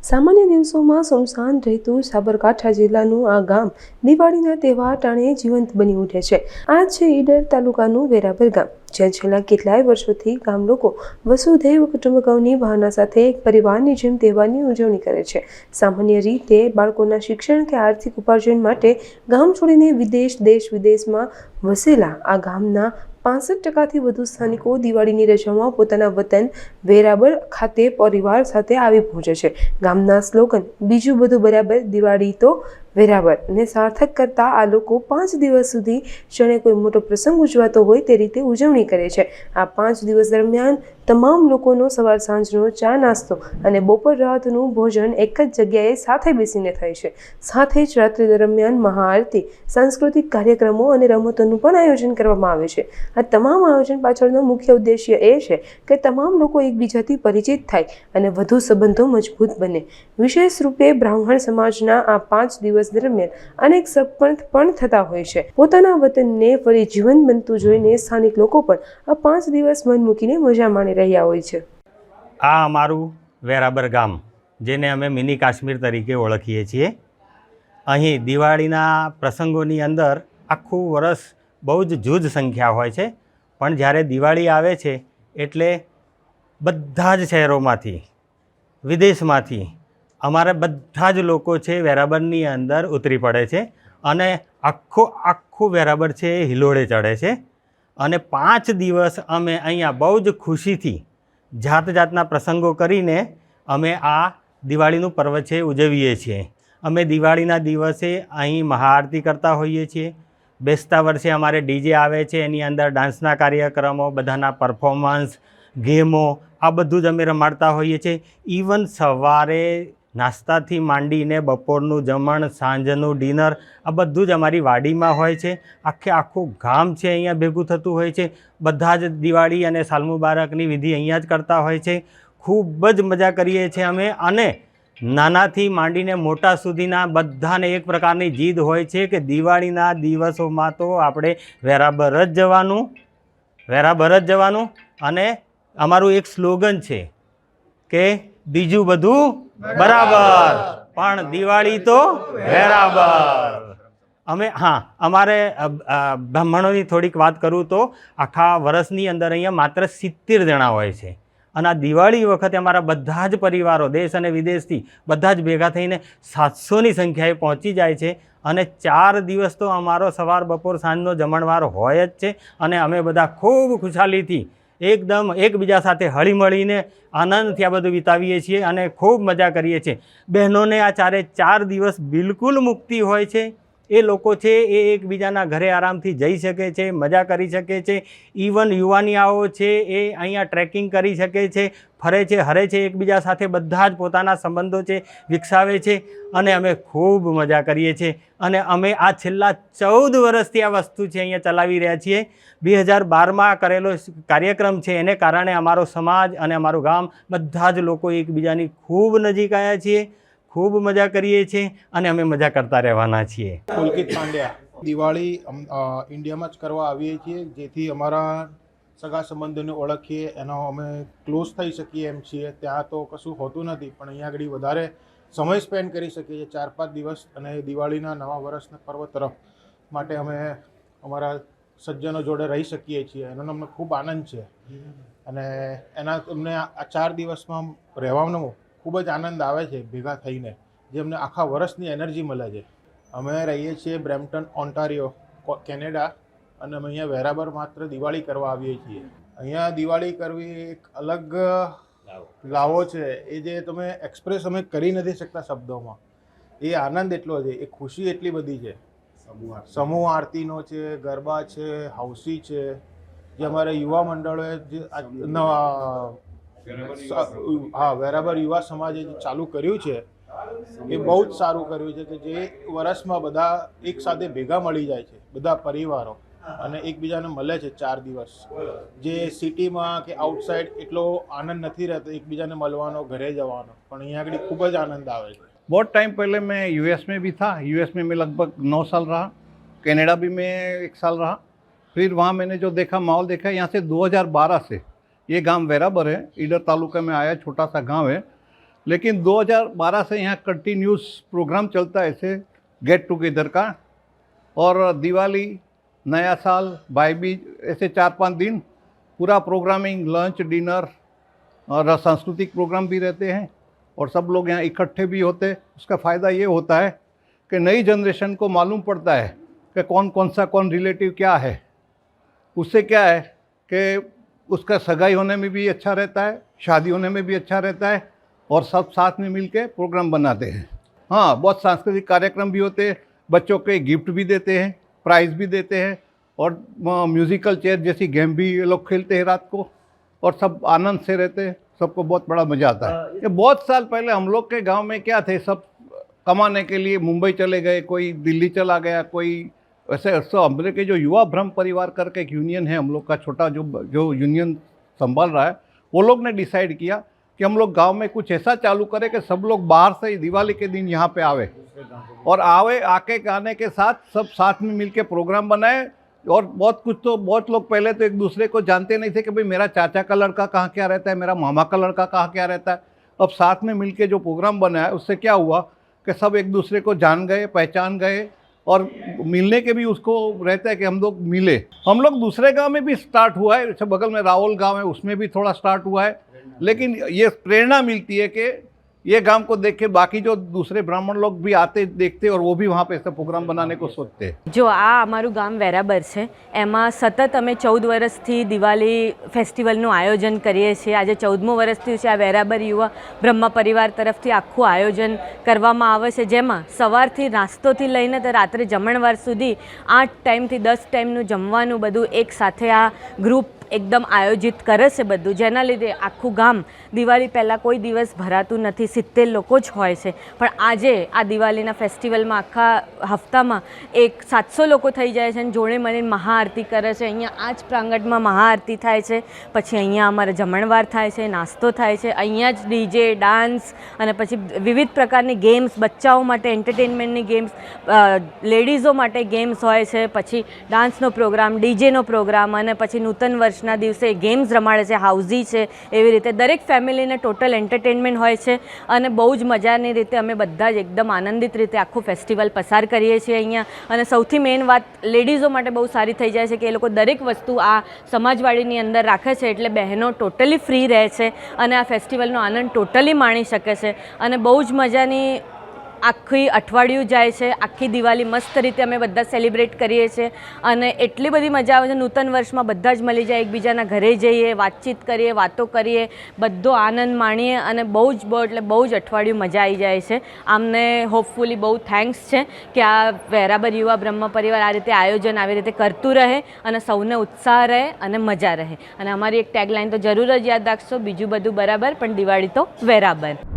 સામાન્ય દિવસોમાં સુમસાન રહેતું સાબરકાંઠા જિલ્લાનું આ ગામ દિવાળીના તહેવાર ટાણે જીવંત બની ઉઠે છે। આ છે ઈડર તાલુકાનું વેરાબર ગામ, જ્યાં છેલ્લા કેટલાય વર્ષોથી ગામ લોકો વસુધૈવ કુટુંબકમની ભાવના સાથે એક પરિવારની જેમ તહેવારની ઉજવણી કરે છે। સામાન્ય રીતે બાળકોના શિક્ષણ કે આર્થિક ઉપાર્જન માટે ગામ છોડીને દેશ વિદેશમાં વસેલા આ ગામના 65% વધુ સ્થાનિકો દિવાળીની રજાઓમાં પોતાના વતન વેરાબર ખાતે પરિવાર સાથે આવી પહોંચે છે। ગામના સ્લોગન બીજું બધું બરાબર, દિવાળી તો વેરાબર ને સાર્થક કરતા આ લોકો 5 દિવસ સુધી જાણે કોઈ મોટો પ્રસંગ ઉજવાતો હોય તે રીતે ઉજવણી કરે છે। આ 5 દિવસ દરમિયાન તમામ લોકોનો સવાર સાંજનો ચા નાસ્તો અને બપોર રાતનું ભોજન એક જ જગ્યાએ સાથે બેસીને થાય છે। સાથે જ રાત્રિ દરમિયાન મહાઆરતી, સાંસ્કૃતિક કાર્યક્રમો અને રમતોનું પણ આયોજન કરવામાં આવે છે। આ તમામ આયોજન પાછળનો મુખ્ય ઉદ્દેશ્ય એ છે કે તમામ લોકો એકબીજાથી પરિચિત થાય અને વધુ સંબંધો મજબૂત બને। વિશેષ રૂપે બ્રાહ્મણ સમાજના આ 5 દિવસ દરમિયાન અનેક સત્સંગ પણ થતા હોય છે। પોતાના વતનને ફરી જીવંત બનતું જોઈને સ્થાનિક લોકો પણ આ 5 દિવસ મન મૂકીને મજા માણી રહ્યા હોય છે। આ અમારું વેરાબર ગામ, જેને અમે મિની કાશ્મીર તરીકે ઓળખીએ છીએ। અહીં દિવાળીના પ્રસંગોની અંદર આખું વર્ષ બહુ જ જૂજ સંખ્યા હોય છે, પણ જ્યારે દિવાળી આવે છે એટલે બધા જ શહેરોમાંથી, વિદેશમાંથી અમારા બધા જ લોકો છે વેરાબરની અંદર ઉતરી પડે છે અને આખું વેરાબર છે એ હિલોળે ચડે છે। અને 5 દિવસ અમે અહીંયા બહુ જ ખુશીથી જાતના પ્રસંગો કરીને અમે આ દિવાળીનું પર્વ છે ઉજવીએ છીએ। અમે દિવાળીના દિવસે અહીં મહાઆરતી કરતા હોઈએ છીએ। બેસતા વર્ષે અમારે ડીજે આવે છે, એની અંદર ડાન્સના કાર્યક્રમો, બધાના પરફોર્મન્સ, ગેમો, આ બધું જ અમે રમાડતા હોઈએ છીએ। ઇવન સવારે નાસ્તાથી માંડીને બપોરનું જમણ, સાંજનું ડિનર, આ બધું જ અમારી વાડીમાં હોય છે। આખું ગામ છે અહીંયા ભેગું થતું હોય છે। બધા જ દિવાળી અને સાલ મુબારકની વિધિ અહીંયા જ કરતા હોય છે। ખૂબ જ મજા કરીએ છીએ અમે। અને નાનાથી માંડીને મોટા સુધીના બધાને એક પ્રકારની જીદ હોય છે કે દિવાળીના દિવસોમાં તો આપણે વેરાબર જ જવાનું। અને અમારું એક સ્લોગન છે કે બીજું બધું બરાબર પણ દિવાળી તો વેરાબર। અમારે બ્રાહ્મણોની થોડીક વાત કરું તો આખા વર્ષની અંદર અહીંયા માત્ર 70 જણા હોય છે અને આ દિવાળી વખતે અમારા બધા જ પરિવારો દેશ અને વિદેશથી બધા જ ભેગા થઈને 700ની સંખ્યાએ પહોંચી જાય છે। અને 4 દિવસ તો અમારો સવાર બપોર સાંજનો જમણવાર હોય જ છે અને અમે બધા ખૂબ ખુશાલીથી એકદમ એકબીજા સાથે હળીમળીને આનંદથી આ બધું વિતાવીએ છીએ અને ખૂબ મજા કરીએ છીએ। બહેનોને આ 4 દિવસ બિલકુલ મુક્તિ હોય છે। એ લોકો છે એ એકબીજાના ઘરે આરામથી જઈ શકે છે, મજા કરી શકે છે। ઇવન યુવાનિયાઓ છે એ અહીંયા ટ્રેકિંગ કરી શકે છે, ફરે છે, હરે છે, એકબીજા સાથે બધા જ પોતાના સંબંધો છે વિકસાવે છે અને અમે ખૂબ મજા કરીએ છીએ। અને અમે આ છેલ્લા 14 વર્ષથી આ વસ્તુ છે અહીંયા ચલાવી રહ્યા છીએ। 2012માં કરેલો કાર્યક્રમ છે, એને કારણે અમારો સમાજ અને અમારું ગામ બધા જ લોકો એકબીજાની ખૂબ નજીક આવ્યા છીએ, ખૂબ મજા કરીએ છીએ અને અમે મજા કરતા રહેવાના છીએ। પુલકિત પાંડ્યા, દિવાળી ઇન્ડિયામાં જ કરવા આવીએ છીએ, જેથી અમારા સગા સંબંધોને ઓળખીએ, એનો અમે ક્લોઝ થઈ શકીએ એમ છીએ। ત્યાં તો કશું હોતું નથી, પણ અહીંયા આગળ વધારે સમય સ્પેન્ડ કરી શકીએ 4-5 દિવસ અને દિવાળીના નવા વર્ષના પર્વ તરફ માટે અમે અમારા સજ્જનો જોડે રહી શકીએ છીએ। એનો અમને ખૂબ આનંદ છે અને અમને આ 4 દિવસમાં રહેવાનો ખૂબ જ આનંદ આવે છે ભેગા થઈને, જે અમને આખા વર્ષની એનર્જી મળે છે। અમે રહીએ છીએ બ્રેમ્પટન, ઓન્ટારિયો, કેનેડા અને અમે અહીંયા વેરાબર માત્ર દિવાળી કરવા આવીએ છીએ। અહીંયા દિવાળી કરવી એક અલગ લાવો છે, એ જે તમે એક્સપ્રેસ અમે કરી નથી શકતા શબ્દોમાં। એ આનંદ એટલો છે, એ ખુશી એટલી બધી છે। સમૂહ આરતીનો છે, ગરબા છે, હાઉસી છે, જે અમારે યુવા મંડળોએ જે વેરાબર યુવા સમાજે જે ચાલુ કર્યું છે એ બહુ જ સારું કર્યું છે કે જે વર્ષમાં બધા એક સાથે ભેગા મળી જાય છે, બધા પરિવારો, અને એકબીજાને મળે છે 4 દિવસ। જે સિટીમાં કે આઉટસાઇડ એટલો આનંદ નથી रहता એકબીજાને મળવાનો, ઘરે જવાનો, પણ અહીંયા આગળ खूब જ आनंद आवे છે। बहुत टाइम पहले मैं यूएस में भी था। यूएस में मैं लगभग 9 साल रहा। कनाडा भी मैं 1 साल रहा। फिर वहाँ मैंने जो देखा, माहौल देखा, यहाँ से 2012 से ये गांव वेराबर है, ईडर तालुका में आया, छोटा सा गांव है। लेकिन 2012 से यहाँ कंटिन्यूस प्रोग्राम चलता है ऐसे गेट टुगेदर का, और दिवाली, नया साल, भाई बीज, ऐसे 4-5 दिन पूरा प्रोग्रामिंग, लंच, डिनर और सांस्कृतिक प्रोग्राम भी रहते हैं और सब लोग यहाँ इकट्ठे भी होते हैं। उसका फ़ायदा ये होता है कि नई जनरेशन को मालूम पड़ता है कि कौन रिलेटिव क्या है। उससे क्या है कि उसका सगाई होने में भी अच्छा रहता है, शादी होने में भी अच्छा रहता है, और सब साथ में मिल के प्रोग्राम बनाते हैं। हाँ, बहुत सांस्कृतिक कार्यक्रम भी होते हैं, बच्चों के गिफ्ट भी देते हैं, प्राइज़ भी देते हैं, और म्यूज़िकल चेयर जैसी गेम भी ये लोग खेलते हैं रात को, और सब आनंद से रहते हैं। सबको बहुत बड़ा मज़ा आता है। ये बहुत साल पहले हम लोग के गांव में क्या थे, सब कमाने के लिए मुंबई चले गए, कोई दिल्ली चला गया, कोई वैसे। तो हम लोग के जो युवा ब्रह्म परिवार करके एक यूनियन है हम लोग का, छोटा जो यूनियन संभाल रहा है, वो लोग ने डिसाइड किया कि हम लोग गांव में कुछ ऐसा चालू करें कि सब लोग बाहर से ही दिवाली के दिन यहाँ पे आवे, और आके गाने के साथ सब साथ में मिलके प्रोग्राम बनाए। और बहुत लोग पहले तो एक दूसरे को जानते नहीं थे कि भाई मेरा चाचा का लड़का कहाँ क्या रहता है, मेरा मामा का लड़का कहाँ क्या रहता है। अब साथ में मिलके जो प्रोग्राम बनाया, उससे क्या हुआ कि सब एक दूसरे को जान गए, पहचान गए, और मिलने के भी उसको रहता है कि हम लोग मिले। हम लोग दूसरे गांव में भी स्टार्ट हुआ है, जैसे बगल में रावल गांव है, उसमें भी थोड़ा स्टार्ट हुआ है। लेकिन ये प्रेरणा मिलती है कि ये गांव को देख के बाकी जो दूसरे ब्राह्मण लोग भी आते देखते, और वो भी वहाँ पे ऐसा प्रोग्राम बनाने को सोचते हैं। जो आ અમારું ગામ વેરાબર છે, એમાં સતત અમે 14 વર્ષથી દિવાળી ફેસ્ટિવલનું આયોજન કરીએ છીએ। આજે 14મું વર્ષ થયું છે। આ વેરાબર યુવા બ્રહ્મ પરિવાર તરફથી આખું આયોજન કરવામાં આવે છે, જેમાં સવારથી નાસ્તોથી લઈને તો રાત્રે જમણવાર સુધી 8 ટાઈમથી 10 ટાઈમનું જમવાનું બધું એક સાથે આ ગ્રુપ એકદમ આયોજિત કરે છે બધું, જેના લીધે આખું ગામ દિવાળી પહેલાં કોઈ દિવસ ભરાતું નથી। 70 લોકો જ હોય છે, પણ આજે આ દિવાળીના ફેસ્ટિવલમાં આખા હપ્તામાં 700 લોકો થઈ જાય છે, અને જોડે મળીને મહાઆરતી કરે છે। અહીંયા આ જ પ્રાંગણમાં મહાઆરતી થાય છે, પછી અહીંયા અમારે જમણવાર થાય છે, નાસ્તો થાય છે, અહીંયા જ ડીજે, ડાન્સ, અને પછી વિવિધ પ્રકારની ગેમ્સ, બચ્ચાઓ માટે એન્ટરટેનમેન્ટની ગેમ્સ, લેડીઝો માટે ગેમ્સ હોય છે, પછી ડાન્સનો પ્રોગ્રામ, ડીજેનો પ્રોગ્રામ, અને પછી નૂતન વર્ષના દિવસે ગેમ્સ રમાડે છે, હાઉઝી છે, એવી રીતે દરેક ફેમિલીને ટોટલ એન્ટરટેનમેન્ટ હોય છે। અને બહુ જ મજાની રીતે અમે બધા જ એકદમ આનંદિત રીતે આખું ફેસ્ટિવલ પસાર કરીએ છીએ અહીંયા। અને સૌથી મેઇન વાત લેડીઝો માટે બહુ સારી થઈ જાય છે કે એ લોકો દરેક વસ્તુ આ સમાજવાડીની અંદર રાખે છે, એટલે બહેનો ટોટલી ફ્રી રહે છે અને આ ફેસ્ટિવલનો આનંદ ટોટલી માણી શકે છે। અને બહુ જ મજાની આખી અઠવાડિયું જાય છે, આખી દિવાળી મસ્ત રીતે અમે બધા સેલિબ્રેટ કરીએ છીએ, અને એટલી બધી મજા આવે છે। નૂતન વર્ષમાં બધા જ મળી જાય, એકબીજાના ઘરે જઈએ, વાતચીત કરીએ, વાતો કરીએ, બધો આનંદ માણીએ, અને બહુ જ અઠવાડિયું મજા આવી જાય છે। આમને હોપફુલી બહુ થેન્ક્સ છે કે આ વેરાબર યુવા બ્રહ્મ પરિવાર આ રીતે આયોજન આવી રીતે કરતું રહે, અને સૌને ઉત્સાહ રહે અને મજા રહે। અને અમારી એક ટેગલાઇન તો જરૂર જ યાદ રાખશો, બીજું બધું બરાબર પણ દિવાળી તો વેરાબર।